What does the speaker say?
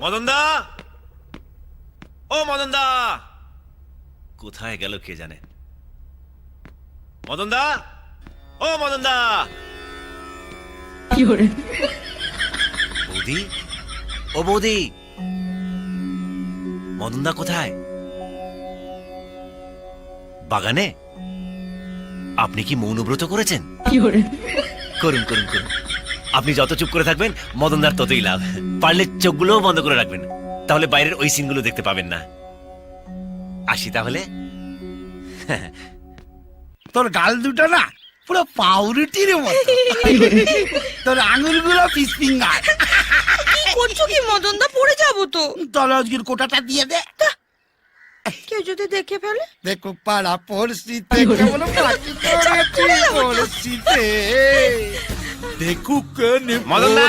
মদন দা, ও মদন দা, কোথায় গেল কে জানে? মদন দা, ও মদন দা। বৌদি, ও বৌদি, মদন দা কোথায়? বাগানে? আপনি কি মৌনব্রত করেছেন? করুন করুন করুন। আপনি যত চুপ করে থাকবেন মদনদার ততই লাভ। পারলে চোখগুলোও বন্ধ করে রাখবেন, তাহলে বাইরের ওই সিনগুলো দেখতে পাবেন না। আসি তাহলে। তোর গাল দুটো না পুরো পাউরুটির মতো, তোর আঙুলগুলো ফিশ ফিঙ্গার। কি করছো কি মদন দা? পড়ে যাবো তো। তোর আজকের কোটাটা দিয়ে দে। কেউ যদি দেখে ফেলে? দেখো পাড়া পড়শিতে কেমন পাখি পড়েছি পড়শিতে, দেখুক মদন দা,